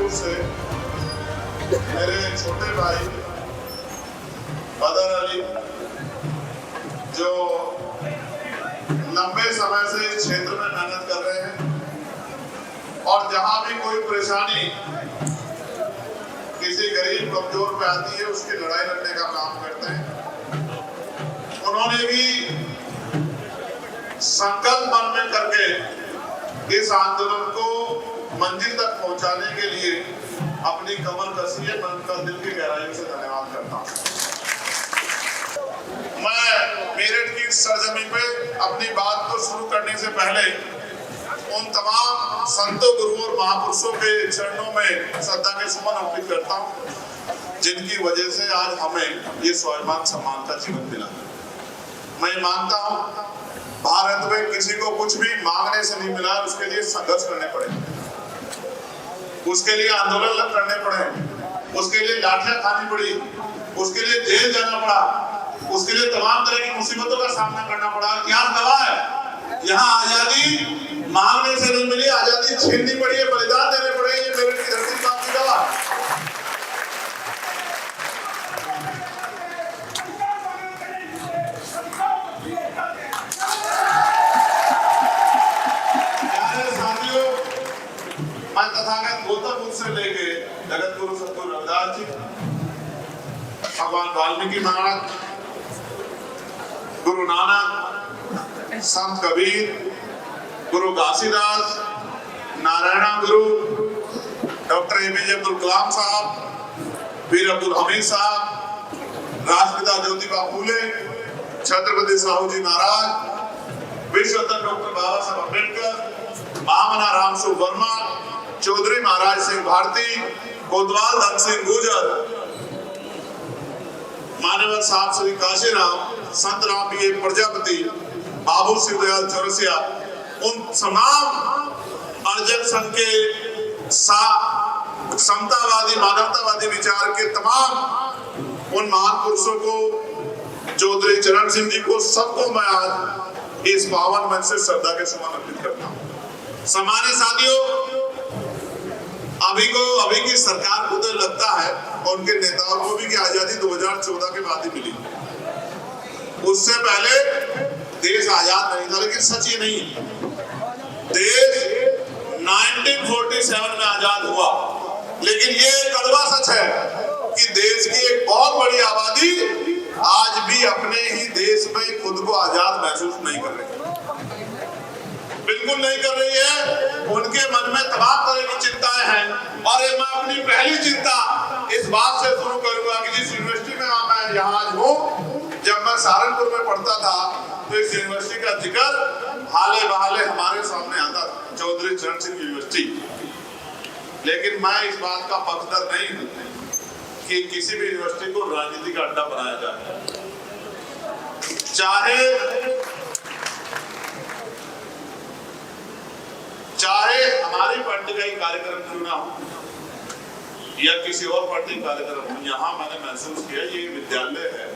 रूप से मेरे छोटे भाई बदर अली जो लंबे समय से इस क्षेत्र में मेहनत कर रहे हैं और जहां भी कोई परेशानी किसी गरीब कमजोर पे आती है उसकी लड़ाई लड़ने का काम करते हैं। उन्होंने भी संकल्प मन में करके इस आंदोलन को मंजिल तक पहुंचाने के लिए अपनी कमर कसी है। मैं उनका दिल की गहराइयों से धन्यवाद करता हूं। मैं मेरठ की सरजमी पे अपनी बात को शुरू करने से पहले उन तमाम संतों, गुरुओं और महापुरुषों के चरणों में श्रद्धा के सुमन अर्पित करता हूं, जिनकी वजह से आज हमें ये स्वाभिमान सम्मान का जीवन मिला। मैं मानता हूं भारत में किसी को कुछ भी मांगने से नहीं मिला, उसके लिए संघर्ष करने पड़े, उसके लिए आंदोलन करने पड़े, उसके लिए लाठियां खानी पड़ी, उसके लिए जेल जाना पड़ा, उसके लिए तमाम तरह की मुसीबतों का सामना करना पड़ा। क्या गवाह है, यहाँ आजादी मांगने से नहीं मिली, आजादी छीननी पड़ी है, बलिदान देने पड़े। ये मेरठ की धरती का गवाह। तथागत गौतम बुद्ध से लेके जगत गुरु सतगुरु रविदास जी, भगवान वाल्मीकि महाराज, गुरु नानक, संत कबीर, गुरु घासीदास, नारायण गुरु, डॉक्टर APJ अब्दुल कलाम साहब, वीर अब्दुल हमीद साहब, राष्ट्रपिता ज्योतिबा फूले, छत्रपति साहू जी महाराज, विश्वरत्न डॉक्टर बाबा साहब अम्बेडकर, महामना रामसु वर्मा, चौधरी महाराज सिंह भारती, कोतवाल धन सिंह गुर्जर, मान्यवर साहब श्री काशीराम, संत राम BA प्रजापति, बाबू शिवदयाल चौरसिया, उन तमाम अर्जक संघ के समतावादी मानवतावादी विचार के तमाम उन महान पुरुषों को, चौधरी चरण सिंह जी को, सबको मैं आज इस पावन मंच से श्रद्धा के सुमन अर्पित करता हूँ। सम्मानित साथियों, अभी की सरकार को तो लगता है और उनके नेताओं को भी कि आजादी 2014 के बाद ही मिली। उससे पहले देश आजाद नहीं था, लेकिन सच ये नहीं है। देश 1947 में आजाद हुआ, लेकिन ये कड़वा सच है कि देश की एक बहुत बड़ी आबादी आज भी अपने ही देश में खुद को आजाद महसूस नहीं कर रही, बिल्कुल नहीं कर रही है। उनके मन में तमाम तरह की चिंताएं हैं और मैं अपनी पहली चिंता इस बात से शुरू करूंगा कि जिस यूनिवर्सिटी में मैं यहाँ आज हूँ, जब मैं सहारनपुर में पढ़ता था तो इस यूनिवर्सिटी का जिक्र हाले बहाले हमारे सामने आता था, चौधरी चरण सिंह यूनिवर्सिटी। लेकिन मैं इस बात का पक्षधर नहीं हूँ कि किसी भी यूनिवर्सिटी को राजनीति का अड्डा बनाया जाए। चाहे हमारी पार्टी का ही कार्यक्रम क्यों ना हो या किसी और पार्टी का कार्यक्रम हो, यहाँ मैंने महसूस किया ये विद्यालय है,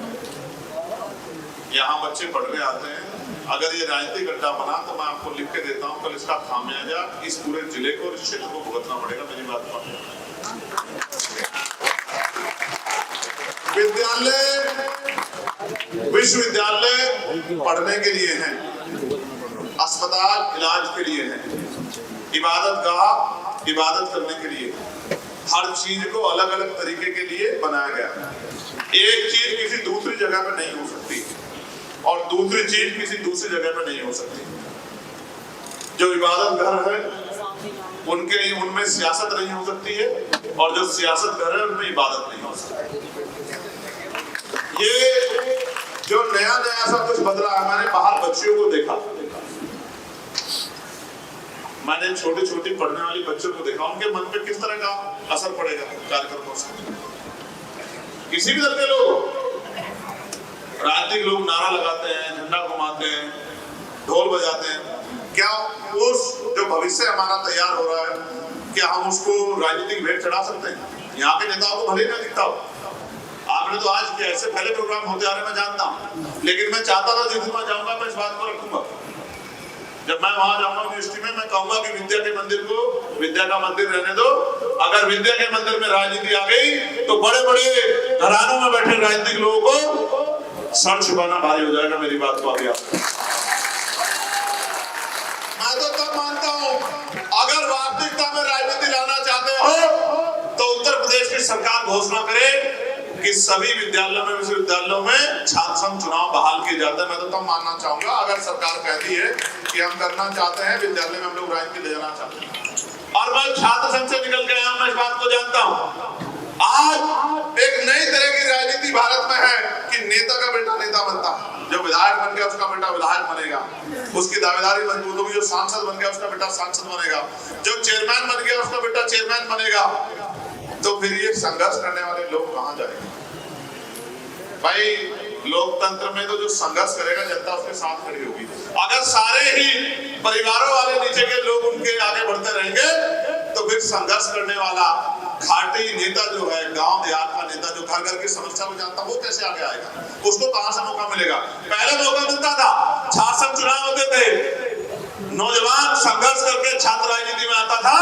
यहाँ बच्चे पढ़ने आते हैं। अगर ये राजनीतिक अड्डा बना तो मैं आपको लिख के देता हूँ, कल इसका खामियाजा इस पूरे जिले को और इस क्षेत्र को भुगतना पड़ेगा। मेरी बात मानिए। विद्यालय विश्वविद्यालय पढ़ने के लिए हैं, अस्पताल इलाज के लिए हैं, इबादत गाह इबादत करने के लिए, हर चीज को अलग अलग तरीके के लिए बनाया गया। एक चीज किसी दूसरी जगह पे नहीं हो सकती और दूसरी चीज किसी दूसरी जगह पे नहीं हो सकती। जो इबादत घर है उनके लिए उनमें सियासत नहीं हो सकती है और जो सियासत घर है उनमें इबादत नहीं हो सकती। ये जो नया सब कुछ बदला है, मैंने बाहर बच्चियों को देखा, मैंने छोटी छोटी पढ़ने वाली बच्चों को देखा, उनके मन पे किस तरह का असर पड़ेगा कार्यक्रमों से। किसी भी दल के लोग, राजनीतिक लोग नारा लगाते हैं, झंडा घुमाते हैं, ढोल बजाते हैं, क्या उस जो भविष्य हमारा तैयार हो रहा है क्या हम उसको राजनीतिक भेंट चढ़ा सकते हैं? यहाँ के नेताओं को भले ना दिखता हो, आपने तो आज किया, इससे पहले प्रोग्राम होते आ रहे मैं जानता हूँ, लेकिन मैं चाहता था जिस दिन मैं जाऊंगा मैं इस बात को रखूंगा। जब मैं वहां जाऊंगा यूनिवर्सिटी में, मैं कहूंगा कि विद्या के मंदिर को विद्या का मंदिर रहने दो, अगर विद्या के मंदिर में राजनीति आ गई तो बड़े बड़े घरानों में बैठे राजनीतिक लोगों को सर छुपाना भारी हो जाएगा। मेरी बात को आगे मैं तो तब मानता हूं, अगर वास्तविकता में राजनीति लाना चाहते हो तो उत्तर प्रदेश की सरकार घोषणा करे कि सभी विद्यालयों में, विश्वविद्यालयों में छात्र संघ चुनाव बहाल किए जाते हैं। मैं तो तब मानना चाहूंगा अगर सरकार कहती है कि हम करना चाहते हैं, विद्यालय में हम लोग राजनीति ले जाना चाहते हैं। और मैं छात्र संघ से निकल के आया, मैं इस बात को जानता हूं। आज एक नई तरह की राजनीति भारत में है कि नेता का बेटा नेता बनता है, जो विधायक बन गया उसका बेटा विधायक बनेगा, उसकी दावेदारी मजबूत होगी, जो सांसद बन गया उसका बेटा सांसद बनेगा, जो चेयरमैन बन गया उसका बेटा चेयरमैन बनेगा। तो फिर ये संघर्ष करने वाले लोग कहां जाएंगे? भाई लोकतंत्र में तो जो संघर्ष करेगा जनता उसके साथ खड़ी होगी। अगर सारे ही परिवारों वाले नीचे के लोग उनके आगे बढ़ते रहेंगे तो फिर संघर्ष करने वाला खाटी नेता जो है, गांव देहात का नेता जो घर घर की समस्या को जानता, वो कैसे आगे आएगा? उसको कहां से मौका मिलेगा? पहले मौका मिलता था, शासन चुनाव होते थे, नौजवान संघर्ष करके छात्र राजनीति में आता था,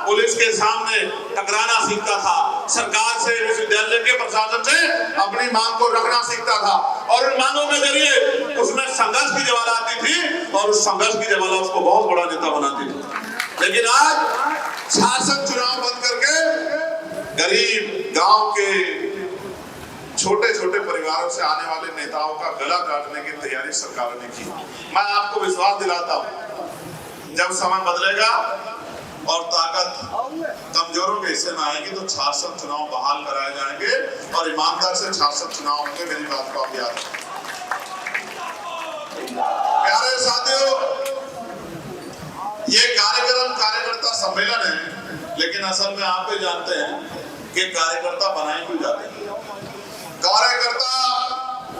पुलिस के सामने टकराना सीखता था, सरकार से, विश्वविद्यालय के प्रशासन से अपनी मांग को रखना सीखता था और उन मांगों के जरिए उसमें संघर्ष की ज्वाला आती थी और उस संघर्ष की ज्वाला उसको बहुत बड़ा नेता बनाती थी। लेकिन आज शासन चुनाव बंद करके गरीब गांव के छोटे छोटे परिवारों से आने वाले नेताओं का गला काटने की तैयारी सरकार ने की। मैं आपको विश्वास दिलाता हूं, जब समय बदलेगा और ताकत कमजोरों के हिस्से में आएगी तो शासन चुनाव बहाल कराए जाएंगे और ईमानदार से शासन चुनाव होंगे। मेरी बात को आप याद रखें। प्यारे साथियों, ये कार्यक्रम कार्यकर्ता सम्मेलन है, लेकिन असल में आप भी जानते हैं कि कार्यकर्ता बनाए क्यों जाते हैं। कार्यकर्ता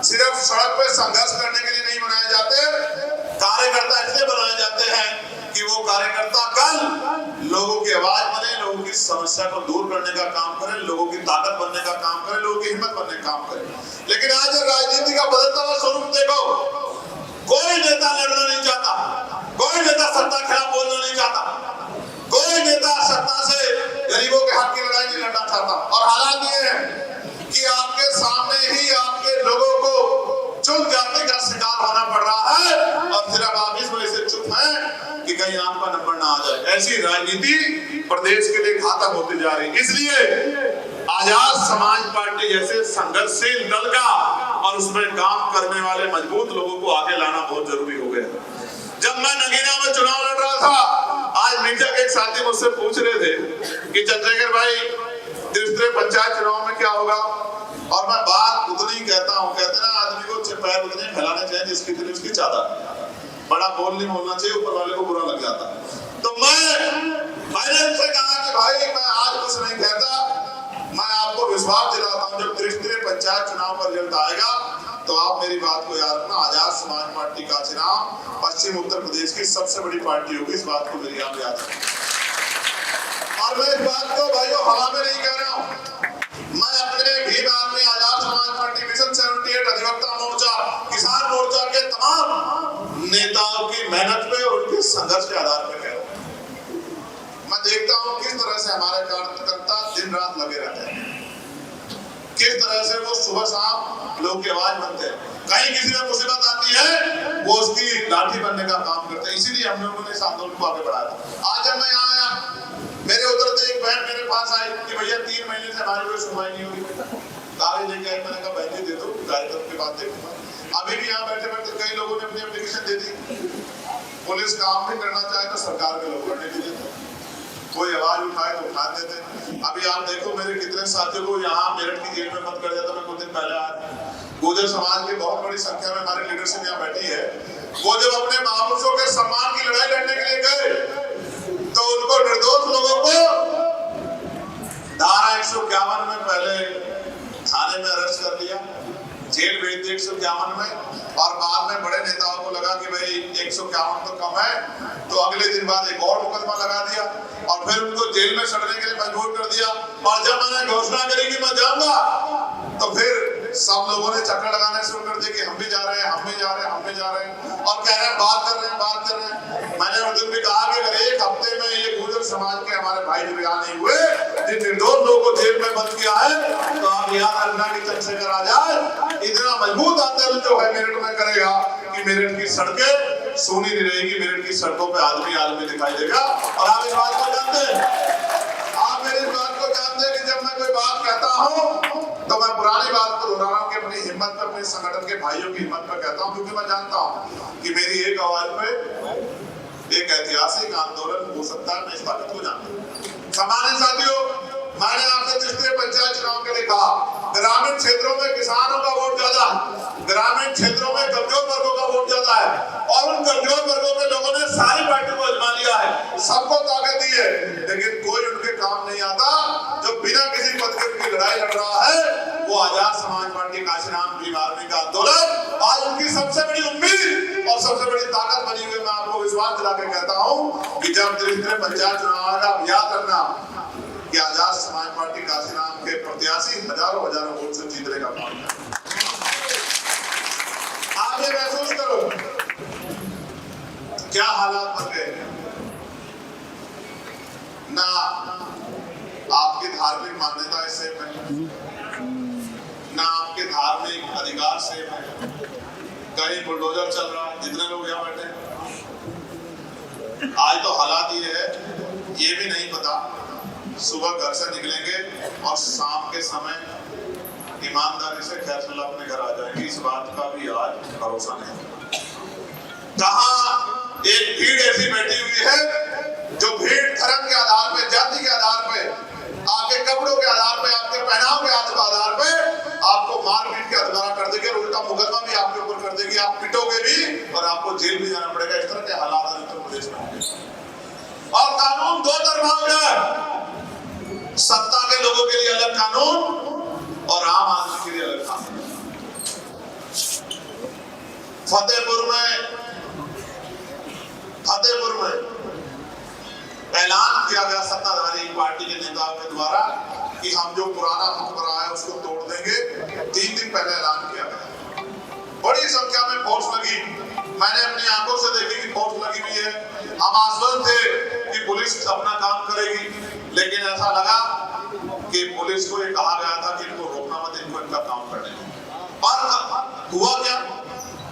सिर्फ सड़क पे संघर्ष करने के लिए नहीं बनाए जाते, कार्यकर्ता इसलिए बनाए जाते हैं कि वो कार्यकर्ता कल लोगों की आवाज बने, लोगों की समस्या को दूर करने का काम करे, लोगों की ताकत बनने का काम करे, लोगों की हिम्मत बनने का काम करे। लेकिन आज राजनीति का बदलता हुआ स्वरूप देखो, कोई नेता लड़ना नहीं चाहता, कोई नेता सत्ता के खिलाफ बोलना नहीं चाहता, कोई नेता सत्ता से गरीबों के हक की लड़ाई नहीं लड़ना चाहता। और हालात ये है कि आपके सामने ही आपके लोगों को चुप जाने का शिकार होना पड़ रहा है और सिर्फ आप इस वजह से चुप हैं कि कहीं आपका नंबर ना आ जाए। ऐसी राजनीति प्रदेश के लिए घातक होती जा रही। इसलिए आजाद समाज पार्टी जैसे संघर्षशील दल का और उसमें काम करने वाले मजबूत लोगों को आगे लाना बहुत जरूरी हो गया। जब मैं नगीना में चुनाव लड़ रहा था, आज मीडिया के एक साथी मुझसे पूछ रहे थे कि चंद्रशेखर भाई त्रिस्तरीय पंचायत चुनाव में क्या होगा, और मैं बात उतनी ही कहता हूँ, कहते ना आदमी को पैर उतने फैलाने चाहिए जिसकी दिल उसकी चादर, बड़ा बोल नहीं बोलना चाहिए, ऊपर वाले को बुरा लग जाता। तो मैंने उनसे कहा कि भाई मैं आज कुछ नहीं कहता, मैं आपको विश्वास दिलाता हूँ जब त्रिस्तरीय पंचायत चुनाव का रिजल्ट आएगा तो आप मेरी बात को याद रखना, आजाद समाज पार्टी का चुनाव पश्चिम उत्तर प्रदेश की सबसे बड़ी पार्टी होगी। इस बात को मेरी आप याद रखना। और मैं इस बात को भाइयों हवा में नहीं कह रहा हूँ, मैं अपने भी आदमी आजाद समाज पार्टी मिशन 78 अधिवक्ता मोर्चा, किसान मोर्चा के तमाम नेताओं की मेहनत पे और उनके संघर्ष के आधार पर कह रहा हूँ। मैं देखता हूँ किस तरह से हमारे कार्यकर्ता दिन रात लगे रहते हैं, किस तरह से वो सुबह शाम लोग की आवाज बनते हैं। कहीं किसी में मुसीबत आती है वो उसकी लाठी बनने का काम करते हैं। इसीलिए हम लोगों ने इस आंदोलन को आगे बढ़ाया था। आज जब मैं यहाँ आया, मेरे उधर से एक बहन मेरे पास आई कि भैया 3 महीने से हमारी कोई सुनवाई नहीं हो रही, कागज लेके आई। मैंने कहा बहन दे दो, कार्यक्रम के बाद देखूंगा। अभी भी यहाँ बैठे बैठे कई लोगों ने अपनी एप्लीकेशन दे दी। पुलिस काम भी करना चाहे तो सरकार के लोग करने के लिए कोई आवाज उठाए तो उठा देते। अभी आप देखो मेरे कितने साथियों को यहाँ मेरठ की जेल में बंद कर दिया था। मैं कुछ दिन पहले आया, गुर्जर समाज की बहुत बड़ी संख्या में हमारी लीडरशिप यहाँ बैठी है। वो जब अपने महापुरुषों के सम्मान की लड़ाई लड़ने के लिए गए तो उनको निर्दोष लोगों को धारा 151 में पहले थाने में अरेस्ट कर दिया, जेल भेज दिया 151 में, और बाद में बड़े नेताओं को लगा कि भाई 151 तो कम है, तो अगले दिन बाद एक और मुकदमा लगा दिया और फिर उनको जेल में सड़ने के लिए मजबूर कर दिया। और जब मैंने घोषणा करी कि मैं जाऊंगा तो फिर सब लोगों ने चक्कर लगाने शुरू कर दिए कि हम भी जा रहे हैं, हम भी जा रहे हैं, हम भी जा रहे हैं, और कह रहे हैं बात कर रहे हैं, बात कर रहे हैं। मैंने उस दिन भी कहा कि अगर एक हफ्ते में ये गुर्जर समाज के हमारे भाई जो यहाँ नहीं हुए, जिन निर्दोष लोगों को जेल में बंद किया है, तो आप याद रखना कि चंद्रशेखर आजाद इतना मजबूत आंदोलन जो है मेरठ में करेगा कि मेरठ की सड़कें सूनी नहीं रहेगी, मेरठ की सड़कों पे आदमी आदमी दिखाई देगा। और आप इस बात को जानते हैं, आप मेरी बात को जानते हैं कि जब मैं कोई बात कहता हूँ तो मैं पुरानी बात को दोहरा रहा हूँ कि अपनी हिम्मत पे, अपने संगठन के भाइयों की हिम्मत पे कहता हूँ, क्योंकि मैं जानता हूँ कि मेरी एक आवाज पे एक ऐतिहासिक आंदोलन हो सकता है। मैं इस बात को जानता हूँ। सामान्य साथियों, मैंने आपसे पिछले पंचायत चुनाव के लिए कहा, ग्रामीण क्षेत्रों में किसानों का वोट ज्यादा है, ग्रामीण क्षेत्रों में कमजोर वर्गों का वोट ज्यादा है, और उन कमजोर वर्गों के लोगों ने सारी पार्टी को आजमा लिया है, सबको ताकत दी है, लेकिन कोई उनके काम नहीं आता। जो बिना किसी पदक की लड़ाई लड़ रहा है वो आजाद समाज पार्टी काशीराम भीम आर्मी का आंदोलन आज उनकी सबसे बड़ी उम्मीद और सबसे बड़ी ताकत बनी हुई। मैं आपको विश्वास दिला के कहता हूँ कि जब तीसरे पंचायत चुनाव आएगा, आप याद रखना कि आजाद समाज पार्टी काशीराम के प्रत्याशी हजारों हजारों वोट से जीतने का काम है। आप ये महसूस करो क्या हालात बन गए, ना आपकी धार्मिक मान्यता सेफ है, ना आपके धार्मिक अधिकार सेफ है, कहीं बुलडोजर चल रहा है, जितने लोग यहाँ बैठे हैं। आज तो हालात ये है, ये भी नहीं पता सुबह घर से निकलेंगे और शाम के समय ईमानदारी से खैर सलाह अपने घर आ जाएंगे, इस बात का भी आज भरोसा नहीं। कहाँ एक भीड़ ऐसी बैठी हुई है जो भीड़ धर्म के आधार पे, जाति के आधार पे, आपके कपड़ों के आधार पे, आपके पहनाव के आधार पे आपको मार पीट के अधमरा कर देगी, उल्टा मुकदमा भी आपके ऊपर कर देगी, आप पिटोगे भी और आपको जेल भी जाना पड़ेगा। इस तरह के हालात उत्तर प्रदेश में होंगे। और कानून दो तरफा हो गया, सत्ता के लोगों के लिए अलग कानून और आम आदमी के लिए अलग कानून। फतेहपुर में ऐलान किया गया सत्ताधारी पार्टी के नेताओं के द्वारा कि हम जो पुराना मुकदमा है उसको तोड़ देंगे। 3 दिन पहले ऐलान किया गया, बड़ी संख्या में फोर्स लगी, मैंने अपनी आंखों से देखी कि फोर्स लगी हुई है। हम आश्वस्त थे कि पुलिस अपना काम करेगी, लेकिन ऐसा लगा कि पुलिस को ये कहा गया था कि इनको रोकना मत, इनको इनका काम करने दो। और हुआ क्या,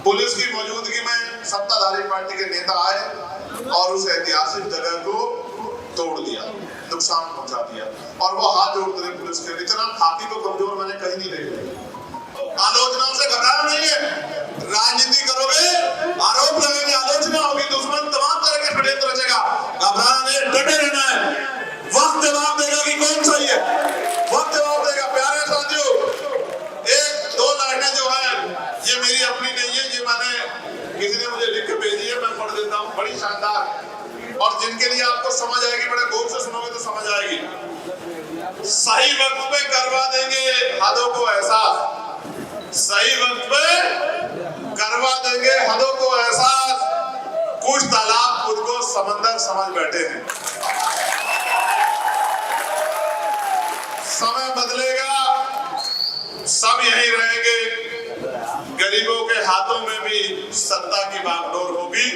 पुलिस की मौजूदगी में सत्ताधारी पार्टी के नेता आए और उस ऐतिहासिक जगह को तोड़ दिया, नुकसान पहुंचा दिया, और वो हाथ जोड़ते रहे पुलिस के। इतना खाकी को कमजोर मैंने कहीं नहीं देखा। आलोचनाओं से घबराना नहीं है, राजनीति करोगे, आरोप लगेंगे, आलोचना होगी, दुश्मन तमाम तरह के षड्यंत्र रचेगा, घबराना नहीं, डटे रहना है। वक्त जवाब देगा कि कौन सही है, वक्त जवाब देगा। प्यारे साथियों, एक दो लाइनें जो है ये मेरी अपनी नहीं है, ये मैंने किसी ने मुझे लिख के भेजी है, मैं पढ़ देता हूँ, बड़ी शानदार, और जिनके लिए आपको समझ आएगी, बड़े गौर से सुनोगे तो समझ आएगी। सही वक्त पे करवा देंगे हदों को एहसास, सही वक्त पे करवा देंगे हदों को एहसास, कुछ तालाब खुद को समंदर समझ बैठे हैं। समय बदलेगा, सब यहीं रहेंगे, गरीबों के हाथों में भी सत्ता की बागडोर होगी,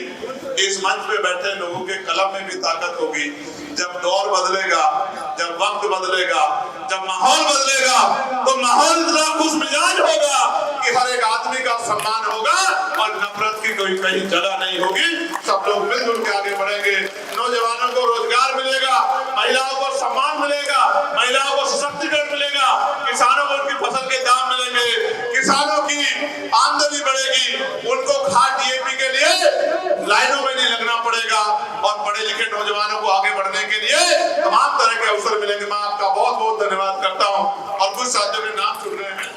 इस मंच पे बैठे लोगों के कलम में भी ताकत होगी। जब दौर बदलेगा, जब वक्त बदलेगा, जब माहौल बदलेगा, तो माहौल इतना खुश मिजाज होगा कि हर एक आदमी का सम्मान होगा और नफरत की कोई कहीं जगह नहीं होगी। सब लोग मिलजुल के आगे बढ़ेंगे, नौजवानों को रोजगार मिलेगा, महिलाओं को सम्मान मिलेगा, महिलाओं को सशक्तिकरण मिलेगा, किसानों को उनकी फसल के दाम मिलेंगे, किसानों की आमदनी बढ़ेगी, उनको खाद डीएपी के लिए लाइनों में नहीं लगना पड़ेगा, और पढ़े लिखे नौजवानों को आगे बढ़ने के लिए तमाम तरह के अवसर मिलेंगे। मैं आपका बहुत बहुत धन्यवाद करता हूं। और कुछ साथियों के नाम सुन रहे हैं,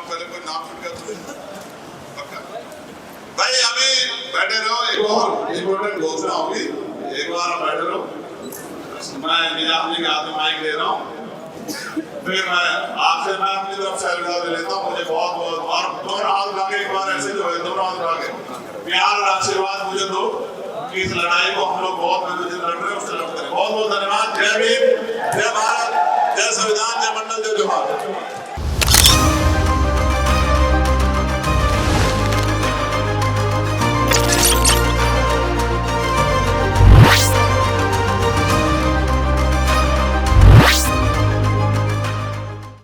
पहले कोई नाम सुन कर भाई अभी बैठे रहो, एक और इम्पोर्टेंट घोषणा होगी, एक बार आप बैठे रहो, मैं निजामुद्दीन के हाथ में माइक दे रहा हूँ, फिर मैं अपनी तरफ से अलविदा ले लेता हूँ। मुझे बहुत बहुत और दोनों हाथ उठा के एक बार ऐसे जो है दोनों हाथ उठा के प्यार और आशीर्वाद मुझे दो कि इस लड़ाई को हम लोग बहुत मिलजुल लड़ रहे हैं, उससे लड़ते हैं। बहुत बहुत धन्यवाद। जय भीम, जय भारत, जय संविधान, जय मंडल, जय जोहार।